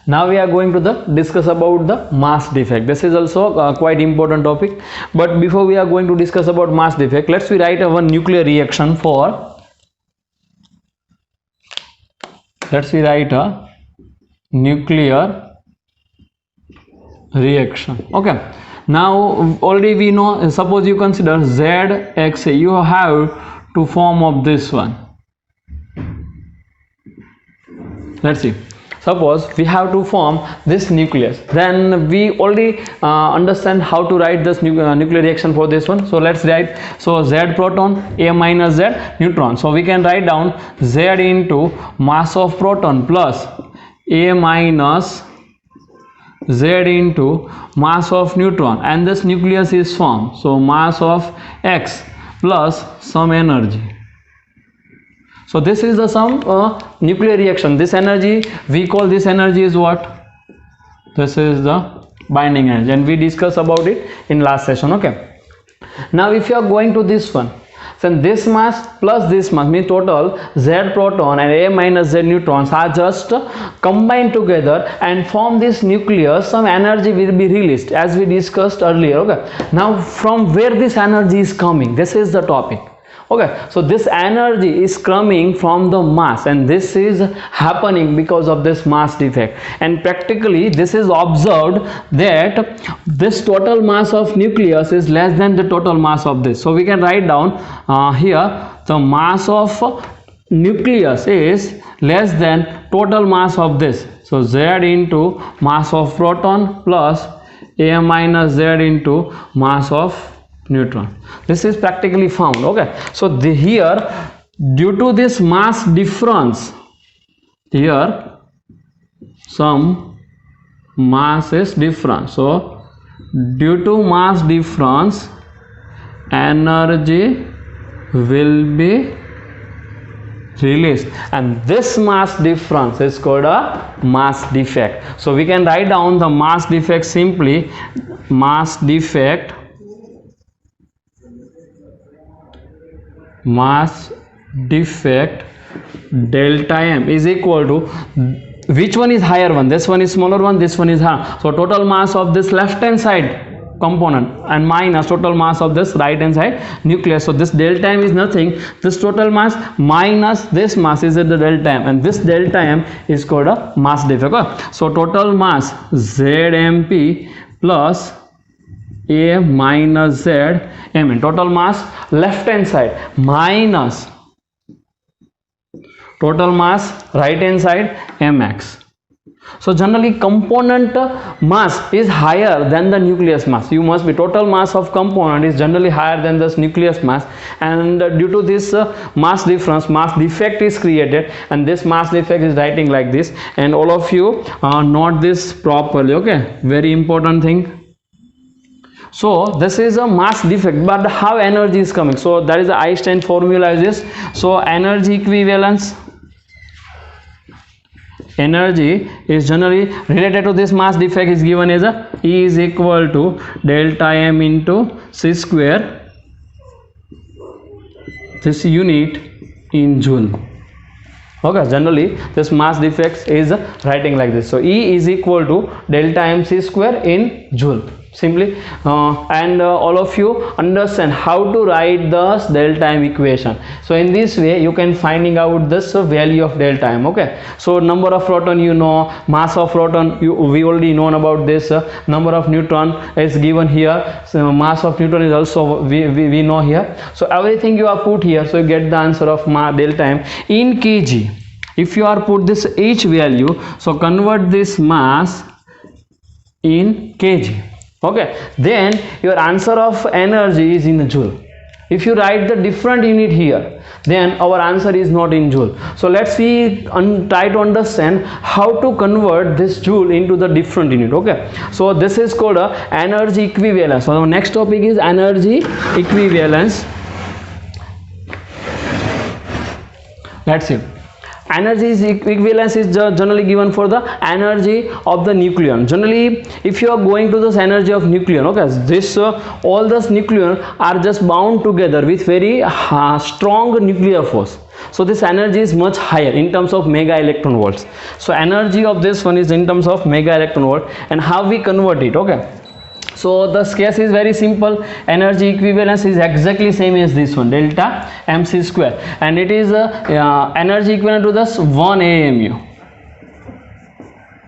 Now we are going to discuss about the mass defect. This is also a quite important topic. But before we are going to discuss about mass defect, let's write one nuclear reaction for. Let's write a nuclear reaction. Okay. Now already we know. Suppose you consider ZXA. You have to form of this one. Let's see. Suppose we have to form this nucleus, then we already understand how to write this nuclear reaction for this one. So let's write. So Z proton, A minus Z neutron. So we can write down Z into mass of proton plus A minus Z into mass of neutron, and this nucleus is formed. So mass of X plus some energy. So this is the some nuclear reaction. This energy, we call this energy is what? This is the binding energy, and we discussed about it in last session. Okay. Now if you are going to this one, then this mass plus this mass means total Z proton and A minus Z neutrons are just combined together and form this nucleus. Some energy will be released as we discussed earlier. Okay. Now from where this energy is coming? This is the topic. Okay, so this energy is coming from the mass, and this is happening because of this mass defect. And practically this is observed that this total mass of nucleus is less than the total mass of this. So we can write down here the mass of nucleus is less than total mass of this. So Z into mass of proton plus A minus Z into mass of neutron. This is practically found. Okay, so here due to this mass difference, here some mass is different. So due to mass difference, energy will be released, and this mass difference is called a mass defect. So we can write down the mass defect simply. Mass defect delta M is equal to, which one is higher one? This one is smaller one, this one is higher. So total mass of this left hand side component and minus total mass of this right hand side nucleus. So this delta M is nothing. This total mass minus this mass is at the delta M, and this delta M is called a mass defect. Okay? So total mass ZMP plus A minus Z Mn, total mass left hand side minus total mass right hand side Mx. So generally component mass is higher than the nucleus mass. You must be total mass of component is generally higher than this nucleus mass, and due to this mass difference, mass defect is created, and this mass defect is writing like this. And all of you note this properly. Okay, very important thing. So this is a mass defect, but how energy is coming? So that is the Einstein formula is this. So energy equivalence, energy is generally related to this mass defect is given as a E is equal to delta M into C square, this unit in joule. Okay, generally this mass defect is writing like this. So E is equal to delta M C square in joule. Simply and all of you understand how to write this delta M equation. So in this way you can finding out this value of delta M. Okay, so number of proton, you know, mass of proton we already known about this. Number of neutron is given here. So mass of neutron is also we know here. So everything you are put here, so you get the answer of delta M in kg. If you are put this each value, so convert this mass in kg. Okay, then your answer of energy is in joule. If you write the different unit here, then our answer is not in joule. So let's see try to understand how to convert this joule into the different unit. Okay, so this is called a energy equivalence. So our next topic is energy equivalence. Let's see. energy is equivalence is generally given for the energy of the nucleon. Generally, if you are going to this energy of nucleon, okay, this all this nucleon are just bound together with very strong nuclear force. So this energy is much higher in terms of mega electron volts. So energy of this one is in terms of mega electron volt. And how we convert it? Okay, so the case is very simple. Energy equivalence is exactly same as this one, delta mc square, and it is energy equivalent to this 1 AMU.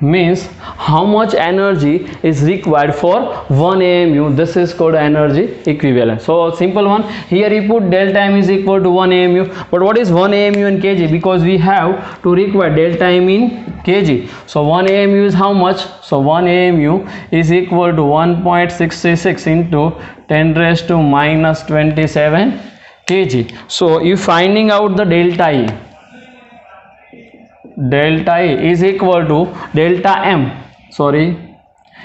Means how much energy is required for 1 AMU. This is called energy equivalent. So simple one. Here you put delta M is equal to 1 AMU. But what is 1 AMU in kg? Because we have to require delta M in kg. So 1 AMU is how much? So 1 AMU is equal to 1.66 into 10 raised to minus 27 kg. So you finding out the delta E. Delta E is equal to delta M, sorry,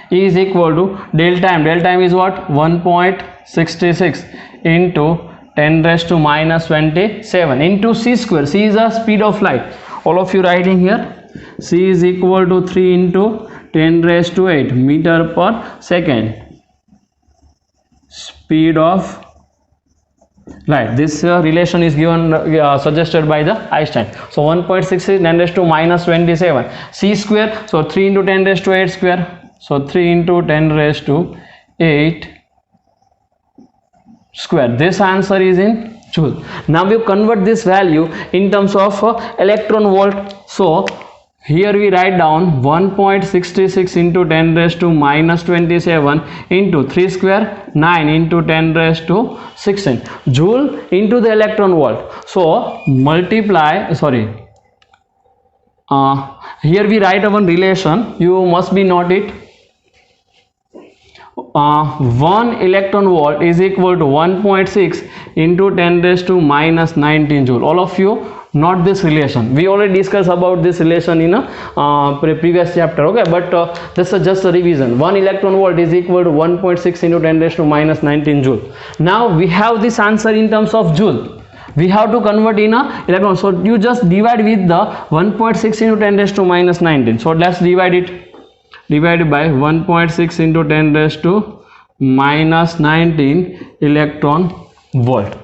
E is equal to delta M. Delta M is what? 1.66 into 10 raised to minus 27 into c square. C is the speed of light. All of you writing here. C is equal to 3 into 10 raised to 8 meter per second. Speed of light. This relation is given suggested by the Einstein. So 1.66 10 raised to minus 27 c square. So 3 into 10 raised to 8 square. So 3 into 10 raised to 8 square. This answer is in joule. Now we convert this value in terms of electron volt. So here we write down 1.66 into 10 raised to minus 27 into 3 square, 9 into 10 raised to 16 joule into the electron volt. So multiply, sorry, here we write one relation. You must be note it. 1 electron volt is equal to 1.6 into 10 raised to minus 19 joule. All of you not this relation. We already discussed about this relation in a previous chapter, okay, but this is just a revision. 1 electron volt is equal to 1.6 into 10 raised to minus 19 joule. Now we have this answer in terms of joule. We have to convert in a electron, so you just divide with the 1.6 into 10 raised to minus 19. So let's divide it. Divided by 1.6 into 10 raised to minus 19 electron volt.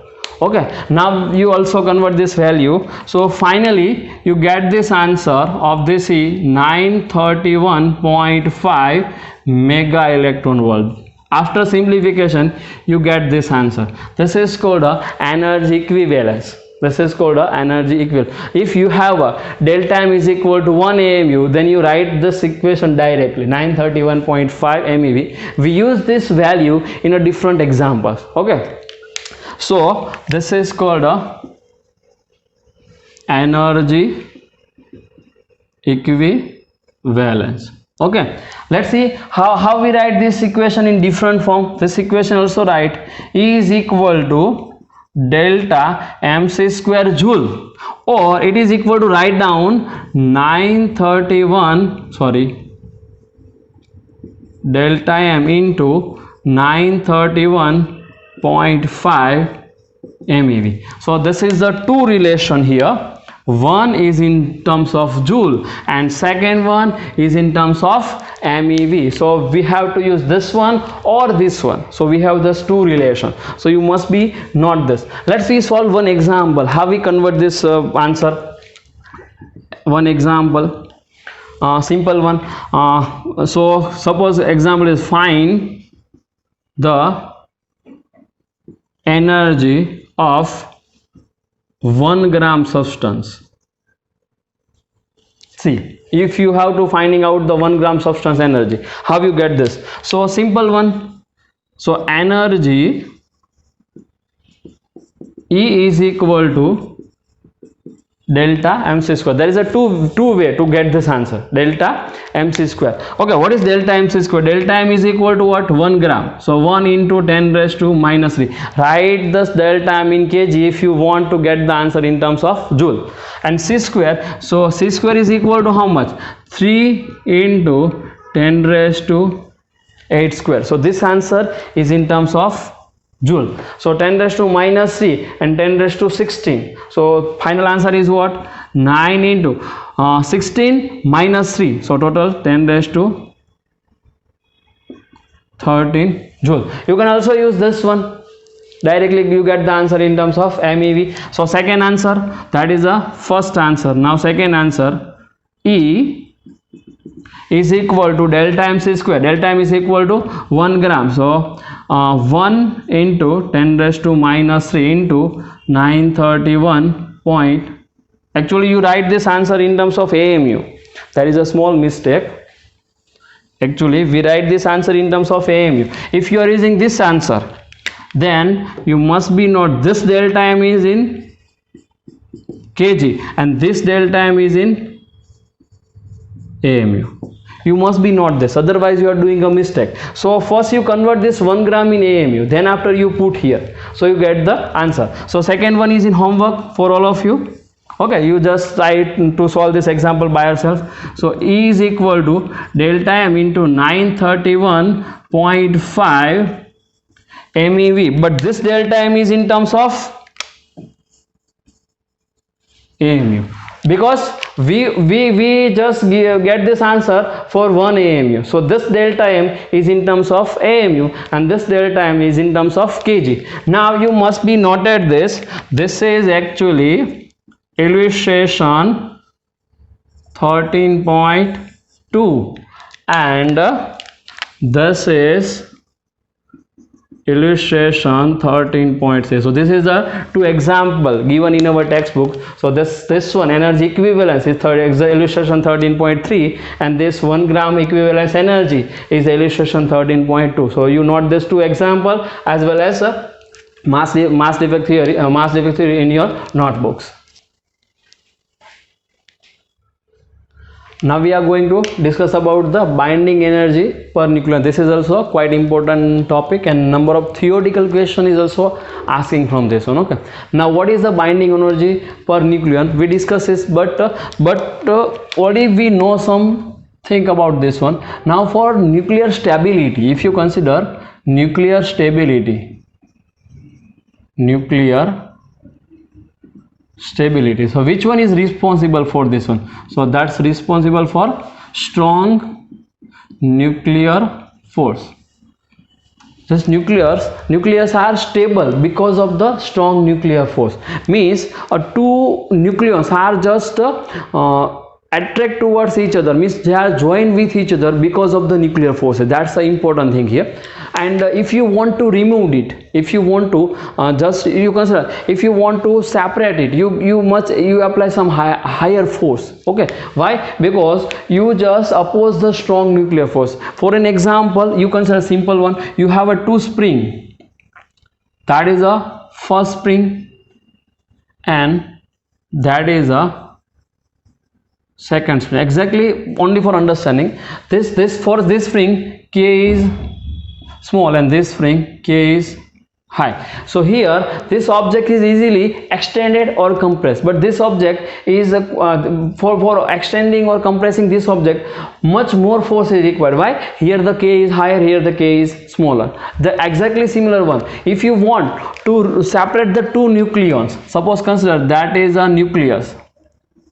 Okay, now you also convert this value. So finally you get this answer of this is 931.5 mega electron volt. After simplification you get this answer. This is called a energy equivalence. This is called a energy equivalence. If you have a delta M is equal to 1 AMU, then you write this equation directly, 931.5 MeV. We use this value in a different examples. Okay, so this is called a energy equivalence. Okay, let's see how we write this equation in different form. This equation also write E is equal to delta mc square joule, or it is equal to write down 931, sorry, delta m into 931.5 MeV. So this is the two relation here. One is in terms of joule and second one is in terms of MeV. So we have to use this one or this one. So we have this two relation. So you must be not this. Let's see solve one example. How we convert this answer? One example, simple one. So suppose example is find the energy of 1 gram substance. See, if you have to finding out the 1 gram substance energy, how you get this? So simple one. So energy E is equal to delta mc square. There is a two way to get this answer, delta mc square. Okay, what is delta mc square? Delta m is equal to what? 1 gram. So 1 into 10 raised to minus 3. Write this delta m in kg if you want to get the answer in terms of joule. And c square, so c square is equal to how much? 3 into 10 raised to 8 square. So this answer is in terms of joule. So 10 raised to minus 3 and 10 raised to 16. So final answer is what? 9 into 16 minus 3. So total 10 raised to 13 joule. You can also use this one. Directly you get the answer in terms of MeV. So second answer, that is the first answer. Now second answer, E is equal to delta mc square. Delta m is equal to 1 gram. So 1 into 10 raised to minus 3 into 931 point. Actually you write this answer in terms of AMU. There is a small mistake. Actually we write this answer in terms of AMU. If you are using this answer, then you must be note this delta m is in kg and this delta m is in AMU. You must be note this, otherwise you are doing a mistake. So first you convert this 1 gram in AMU, then after you put here, so you get the answer. So second one is in homework for all of you. Okay, you just try to solve this example by yourself. So E is equal to delta m into 931.5 MeV, but this delta m is in terms of AMU, because we just get this answer for 1 AMU. So this delta m is in terms of AMU and this delta m is in terms of kg. Now you must be noted this. This is actually illustration 13.2 and this is illustration 13.6. So this is the two example given in our textbook. So this one energy equivalence is illustration 13.3 and this 1 gram equivalence energy is illustration 13.2. So you note these two example as well as mass defect theory in your notebooks. Now we are going to discuss about the binding energy per nucleon. This is also a quite important topic and number of theoretical question is also asking from this one. Okay. Now what is the binding energy per nucleon? We discuss this, but already we know something about this one. Now for nuclear stability, if you consider nuclear stability, so which one is responsible for this one? So that's responsible for strong nuclear force. This nucleus are stable because of the strong nuclear force. Means two nucleons are just attract towards each other, means they are joined with each other because of the nuclear forces. That's the important thing here. And if you want to remove it, if you want to you consider, if you want to separate it, you apply some higher force. Okay, why? Because you just oppose the strong nuclear force. For an example, you consider simple one. You have a two spring, that is a first spring and that is a second spring. Exactly, only for understanding this for this spring K is small and this spring K is high. So here this object is easily extended or compressed, but this object is for extending or compressing this object much more force is required. Why? Here the K is higher, here the K is smaller. The exactly similar one, if you want to separate the two nucleons, suppose consider that is a nucleus,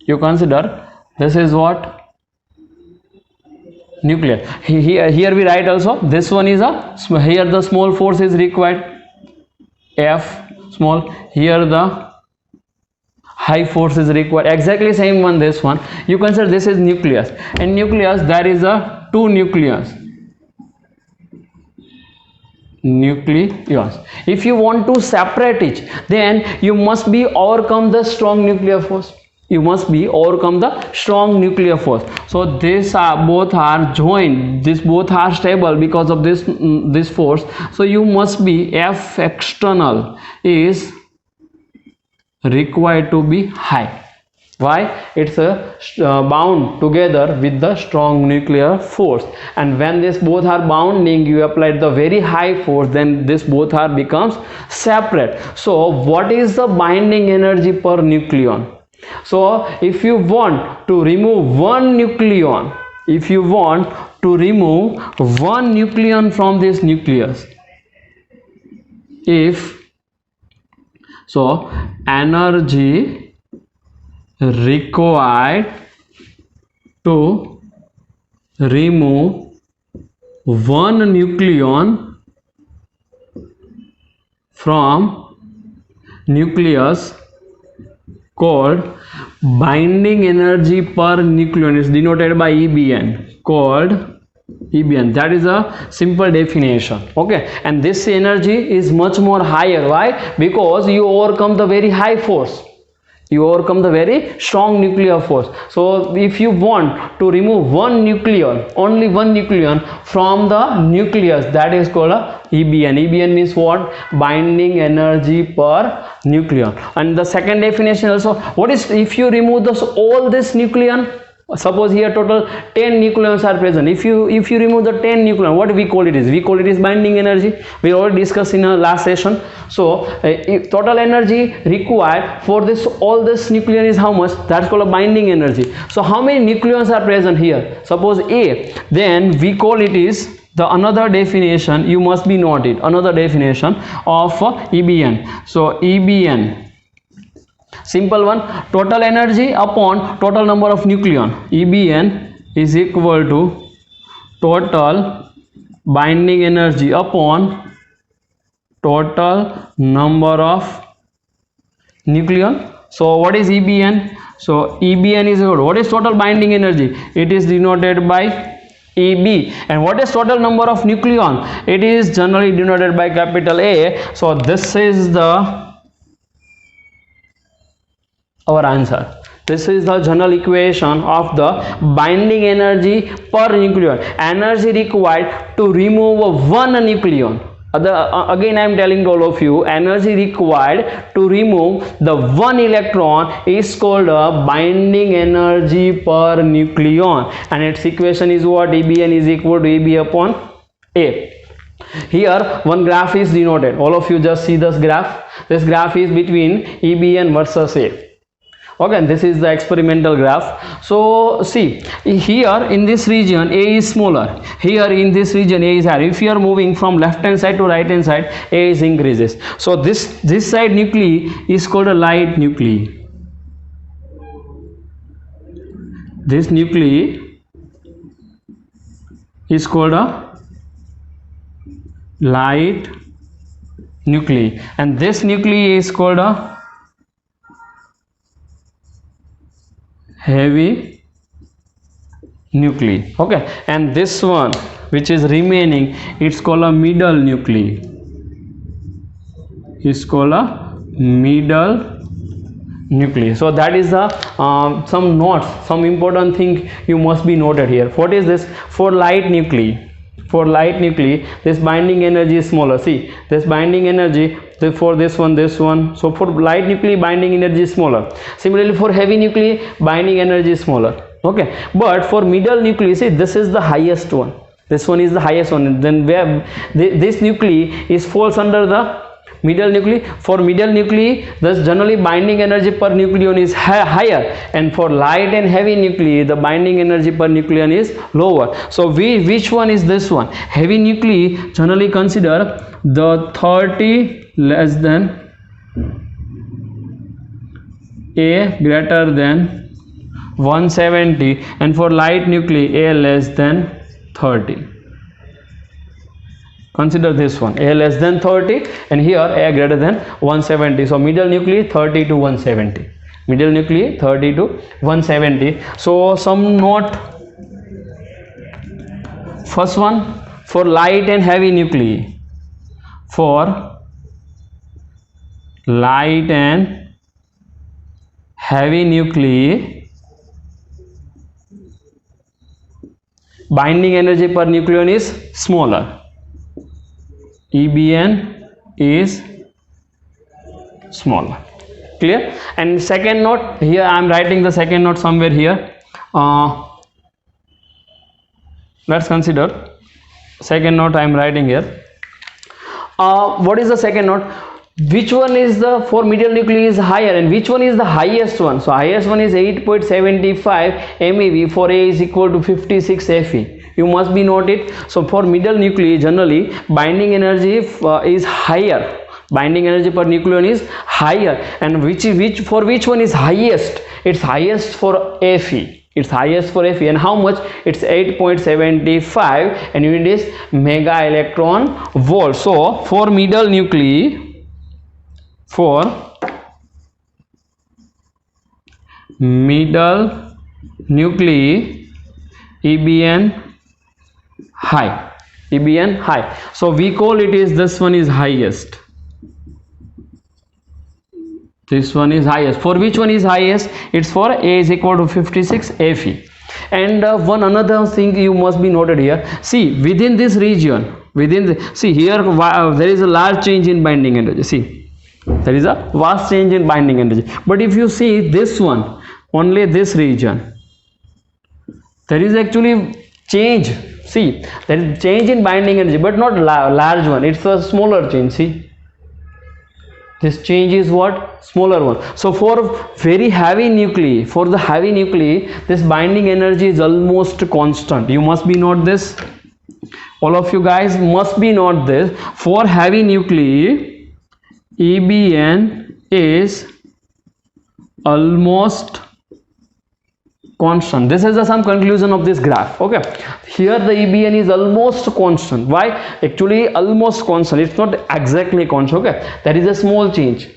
you consider this is what? Nucleus. Here we write also this one is a, here the small force is required, F small, here the high force is required. Exactly same one, this one. You consider this is nucleus. In nucleus there is a two nucleons. If you want to separate it, then you must be overcome the strong nuclear force. You must be overcome the strong nuclear force. So this both are joined, this both are stable because of this force. So you must be F external is required to be high. Why? It's bound together with the strong nuclear force, and when this both are bounding, you apply the very high force, then this both are becomes separate. So what is the binding energy per nucleon? So if you want to remove one nucleon, from this nucleus, if so energy required to remove one nucleon from nucleus called binding energy per nucleon is denoted by EBN, called EBN. That is a simple definition. Okay, and this energy is much more higher. Why? Because you overcome the very high force, you overcome the very strong nuclear force. So if you want to remove one nucleon, only one nucleon from the nucleus, that is called a EBN. EBN means what? Binding energy per nucleon. And the second definition also, what is if you remove all this nucleon? Suppose here total 10 nucleons are present. If you remove the 10 nucleon, what we call it is? We call it is binding energy. We already discussed in our last session. So total energy required for this all this nucleon is how much? That's called a binding energy. So how many nucleons are present here? Suppose A, then we call it is the another definition. You must be noted another definition of EBN. So EBN, simple one, total energy upon total number of nucleon. EBN is equal to total binding energy upon total number of nucleon. So what is EBN? So EBN is equal to, what is total binding energy? It is denoted by EB. And what is total number of nucleon? It is generally denoted by capital A. So this is the our answer. This is the general equation of the binding energy per nucleon. Energy required to remove one nucleon. Again I am telling all of you, energy required to remove the one electron is called a binding energy per nucleon, and its equation is what? EBN is equal to EB upon A. Here one graph is denoted. All of you just see this graph. This graph is between EBN versus A. Okay, and this is the experimental graph. So see, here in this region A is smaller, here in this region A is higher. If you are moving from left hand side to right hand side, A is increases. So this side nuclei is called a light nuclei. This nuclei is called a light nuclei, and this nuclei is called a heavy nuclei. Okay, and this one which is remaining, it's called a middle nuclei. It's called a middle nuclei. So that is the some notes, some important thing you must be noted here. What is this? For light nuclei, for light nuclei, this binding energy is smaller. See, this binding energy, for this one, so for light nuclei binding energy is smaller. Similarly for heavy nuclei binding energy is smaller. Okay, but for middle nuclei, see, this is the highest one, this one is the highest one. Then where this nuclei is falls under the middle nuclei. For middle nuclei, thus generally binding energy per nucleon is higher, and for light and heavy nuclei the binding energy per nucleon is lower. So which one is this one? Heavy nuclei generally consider the 30 less than A greater than 170, and for light nuclei A less than 30. Consider this one, A less than 30, and here A greater than 170. So middle nuclei 30 to 170, middle nuclei 30 to 170. So some note. First one, for light and heavy nuclei, for light and heavy nuclei, binding energy per nucleon is smaller. EBN is smaller. Clear? And second note, here I am writing the second note somewhere here. Let's consider second note I am writing here. What is the second note? Which one is the, for middle nuclei is higher, and which one is the highest one? So highest one is 8.75 MeV, for A is equal to 56 Fe. You must be noted. So for middle nuclei generally binding energy is higher binding energy per nucleon is higher. And which for which one is highest? It's highest for Fe. It's highest for Fe, and how much? It's 8.75, and unit is mega electron volt. So for middle nuclei, EBN high. So we call it is this one is highest. This one is highest. For which one is highest? It's for A is equal to 56 Fe. And one another thing you must be noted here. See, within this region, see here there is a large change in binding energy. See, there is a vast change in binding energy. But if you see this one, only this region, there is actually change. See, there is change in binding energy, but not large one. It's a smaller change. See, this change is what? Smaller one. So for very heavy nuclei, this binding energy is almost constant. You must be note this. All of you guys must be note this. For heavy nuclei, EBN is almost constant. This is some conclusion of this graph. Okay, here the EBN is almost constant. Why? Actually almost constant. It's not exactly constant. Okay, there is a small change.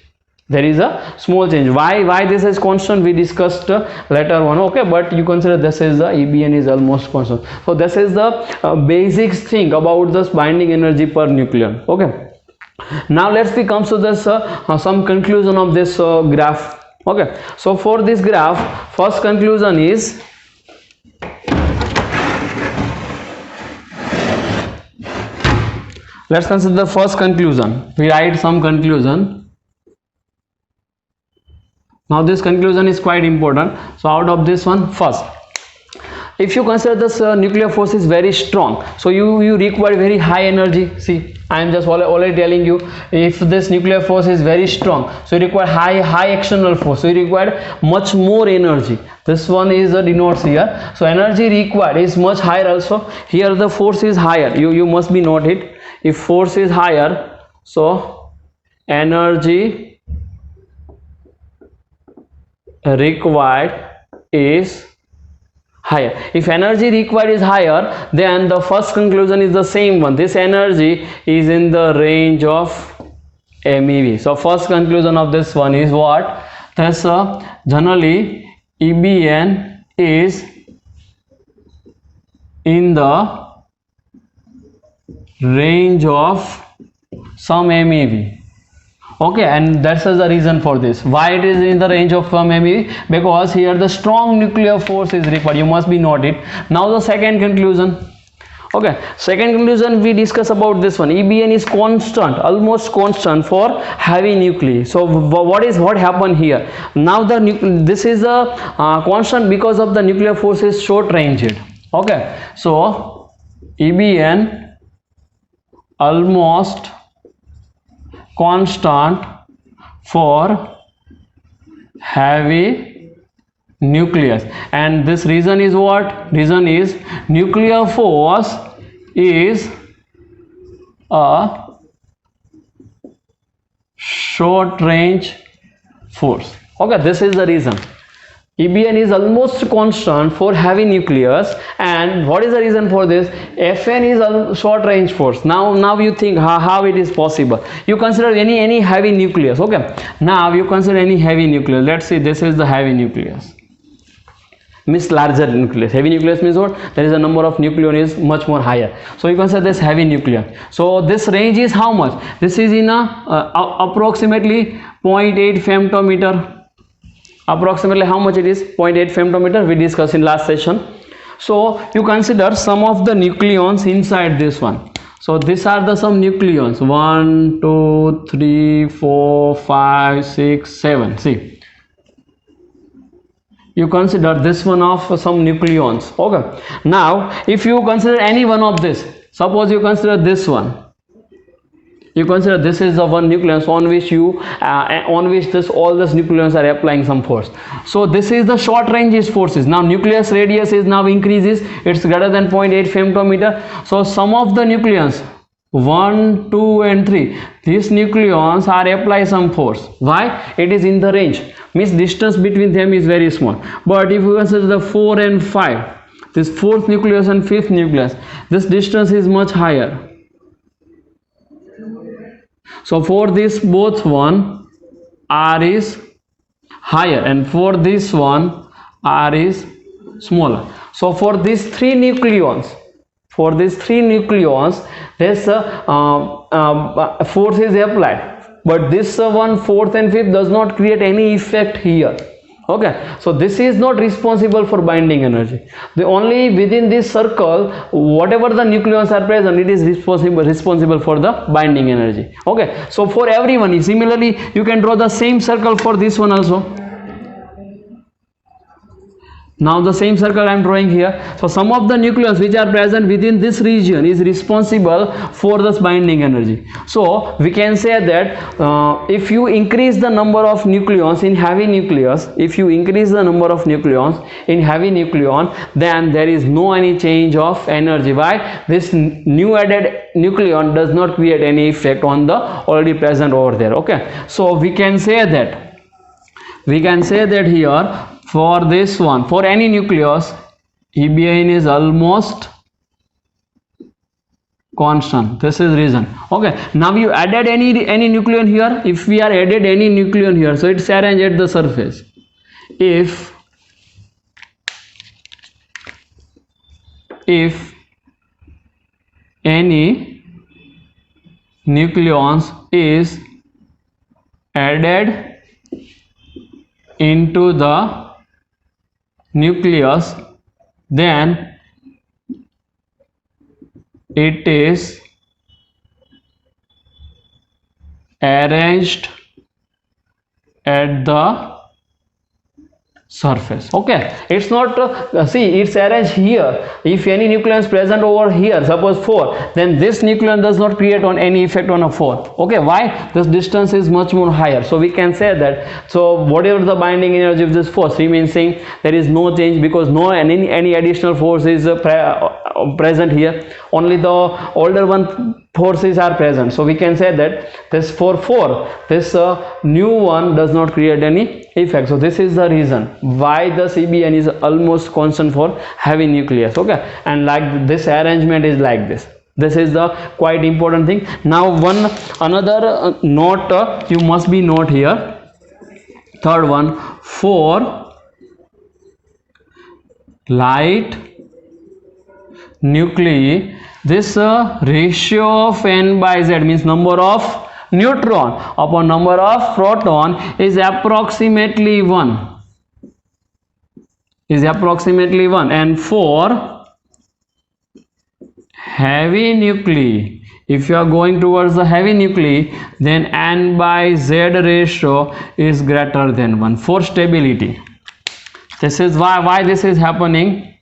Why this is constant? We discussed later on. Okay, but you consider this is the EBN is almost constant. So this is the basic thing about this binding energy per nucleon. Okay, now let's come to this some conclusion of this graph. Okay, so for this graph, first conclusion is let's consider the first conclusion. We write some conclusion. Now this conclusion is quite important. So out of this one, first, if you consider this nuclear force is very strong, so you require very high energy. See, I am just already telling you, if this nuclear force is very strong, so you require high external force, so you require much more energy. This one is denotes here. So energy required is much higher also. Here the force is higher. You must be note it. If force is higher, so energy required is higher. If energy required is higher, then the first conclusion is the same one. This energy is in the range of MeV. So first conclusion of this one is what? Thus generally EBN is in the range of some MeV. Okay, and that's the reason for this. Why it is in the range of MeV? Because here the strong nuclear force is required. You must be noted. Now the second conclusion. Okay, second conclusion we discuss about this one. EBN is constant, almost constant for heavy nuclei. So what happened here? Now this is a constant because of the nuclear force is short ranged. Okay, so EBN almost constant for heavy nucleus, and this reason is what? Reason is nuclear force is a short range force. Okay, this is the reason. EBN is almost constant for heavy nucleus, and what is the reason for this? Fn is a short range force. Now you think how it is possible. You consider any heavy nucleus. Okay, now you consider any heavy nucleus. Let's see, this is the heavy nucleus, means larger nucleus. Heavy nucleus means what? There is a number of nucleon is much more higher. So you consider this heavy nucleus. So this range is how much? This is in approximately 0.8 femtometer. Approximately how much it is? 0.8 femtometer. We discussed in last session. So you consider some of the nucleons inside this one. So these are the some nucleons. 1, 2, 3, 4, 5, 6, 7. See, you consider this one of some nucleons. Okay, now if you consider any one of this, suppose you consider this one, you consider this is the one nucleus on which all these nucleons are applying some force. So this is the short range forces. Now nucleus radius is now increases, it's greater than 0.8 femtometer. So some of the nucleons, 1, 2 and 3. These nucleons are apply some force. Why? It is in the range. Means distance between them is very small. But if you consider the 4 and 5, this fourth nucleus and fifth nucleus, this distance is much higher. So for this both one, R is higher, and for this one, R is smaller. So for these three nucleons, this force is applied, but this one, fourth and fifth, does not create any effect here. Okay, so this is not responsible for binding energy. The only within this circle, whatever the nucleons are present, it is responsible for the binding energy. Okay, so for everyone, similarly, you can draw the same circle for this one also. Now the same circle I am drawing here. So some of the nucleons which are present within this region is responsible for this binding energy. So we can say that if you increase the number of nucleons in heavy nucleus, then there is no any change of energy. Why? This new added nucleon does not create any effect on the already present over there. Okay, so we can say that here, for this one, for any nucleus, EBN is almost constant. This is reason. Okay, now you added any nucleon here. If we are added any nucleon here, so it's arranged at the surface. If any nucleons is added into the nucleus, then it is arranged at the surface. Okay, it's not see, it's arranged here. If any nucleon is present over here, suppose 4, then this nucleon does not create on any effect on a 4. Okay, why? This distance is much more higher. So we can say that, so whatever the binding energy of this force remains same, there is no change, because no any additional force is present here. Only the older one forces are present. So we can say that this for 4, this new one does not create any effect. So this is the reason why the CBN is almost constant for heavy nucleus. Okay, and like this arrangement is like this. This is the quite important thing. Now another note you must be note here. Third one, for light nuclei, this ratio of n by z, means number of neutron upon number of proton, is approximately 1. And for heavy nuclei, if you are going towards the heavy nuclei, then n by z ratio is greater than 1 for stability. This is why this is happening,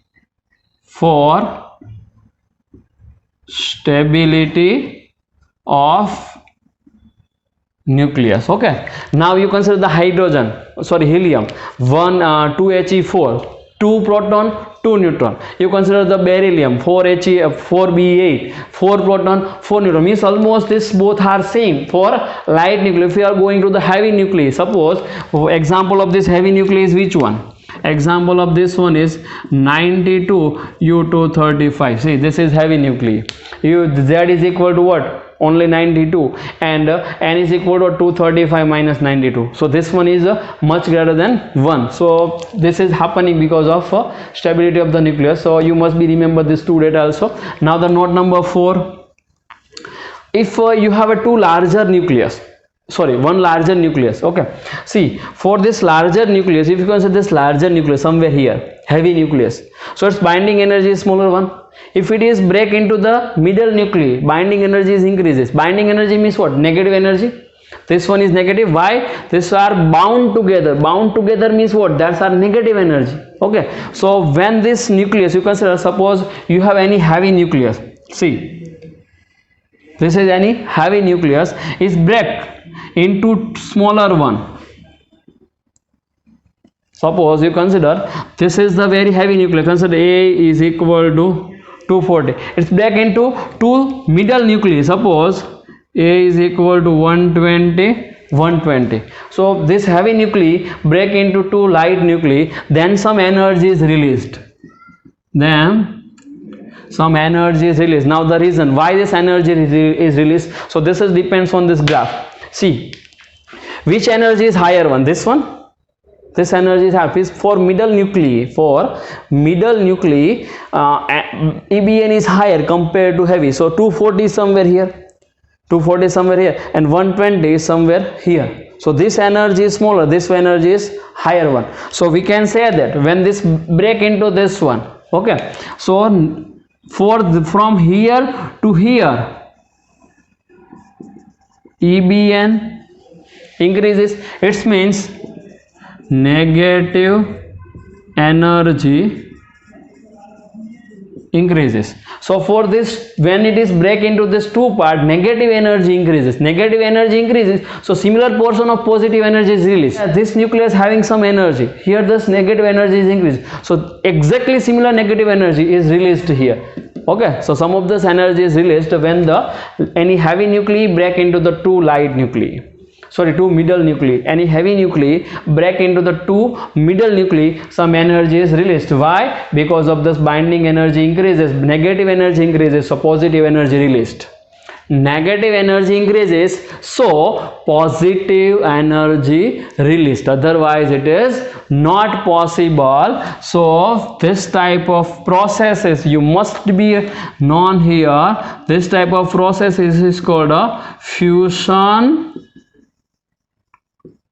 for stability of nucleus. Okay, now you consider the helium, 2He4, 2 proton, 2 neutron. You consider the beryllium, 4Be8, 4 proton, 4 neutron. Means almost this both are same for light nuclei. If you are going to the heavy nuclei, suppose example of this heavy nuclei is which one? Example of this one is 92U235. See, this is heavy nuclei. Z is equal to what? Only 92, and n is equal to 235 minus 92. So this one is much greater than 1. So this is happening because of stability of the nucleus. So you must be remember this two data also. Now the note number 4. If you have one larger nucleus. Okay, see, for this larger nucleus, if you consider this larger nucleus somewhere here, heavy nucleus, so its binding energy is smaller one. If it is break into the middle nuclei, binding energy is increases. Binding energy means what? Negative energy. This one is negative. Why? These are bound together. Bound together means what? That's our negative energy. Okay, so when this nucleus, you consider, suppose you have any heavy nucleus, see, this is any heavy nucleus, is break into smaller one. Suppose you consider this is the very heavy nucleus. Consider A is equal to 240. It's break into two middle nuclei. Suppose A is equal to 120, 120. So this heavy nuclei break into two light nuclei, then some energy is released. Then some energy is released. Now the reason why this energy is released, so this is depends on this graph. See, which energy is higher one? This one. This energy is higher. For middle nuclei, EBN is higher compared to heavy. So 240 is somewhere here, 240 is somewhere here, and 120 is somewhere here. So this energy is smaller, this energy is higher one. So we can say that when this break into this one, okay, so from here to here, EBN increases. It means negative energy increases. So for this, when it is break into this two part, negative energy increases. So similar portion of positive energy is released. This nucleus having some energy, here this negative energy is increased. So exactly similar negative energy is released here. Okay, so some of this energy is released when any heavy nuclei break into the two middle nuclei. Any heavy nuclei break into the two middle nuclei, some energy is released. Why? Because of this binding energy increases, negative energy increases, so positive energy released. Negative energy increases, so positive energy released. Otherwise it is not possible. So this type of processes you must be known here. This type of process is called a fusion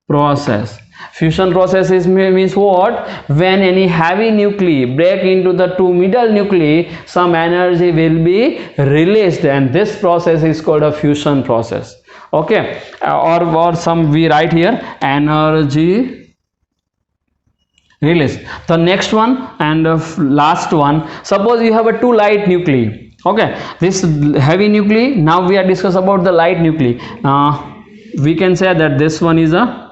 process. Fusion process means what? When any heavy nuclei break into the two middle nuclei, some energy will be released, and this process is called a fusion process. Okay, or some we write here energy release. The next one and last one, suppose you have a two light nuclei. Okay, this heavy nuclei. Now we are discuss about the light nuclei. We can say that this one is a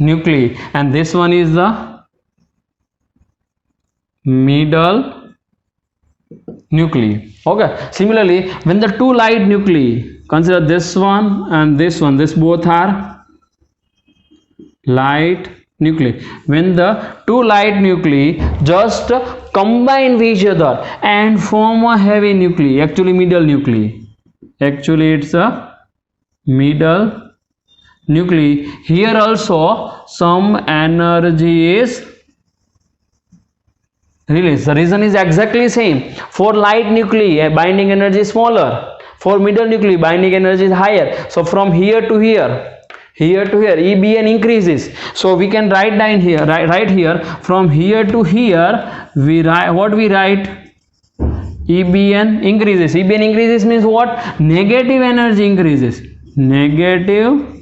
nuclei and this one is the middle nuclei. Okay, similarly when the two light nuclei, consider this one and this one, this both are light nuclei. When the two light nuclei just combine with each other and form a heavy nuclei, actually middle nuclei, actually it's a middle nuclei. Here also some energy is released. The reason is exactly same. For light nuclei binding energy is smaller, for middle nuclei binding energy is higher. So from here to here, EBN increases. So we can write down here, right here, from here to here we write what we write, EBN increases. EBN increases means what? Negative energy increases. Negative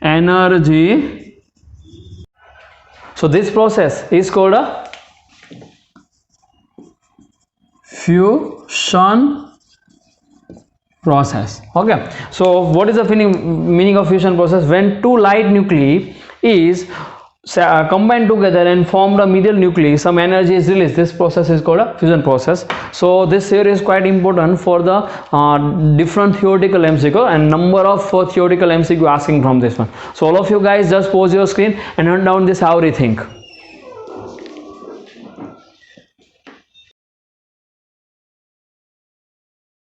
energy. So this process is called a fusion process. Okay, so what is the meaning of fusion process? When two light nuclei is combined together and formed a middle nuclei, some energy is released. This process is called a fusion process. So this theory is quite important for the different theoretical MCQ and number of theoretical MCQ asking from this one. So all of you guys just pause your screen and note down this how we think.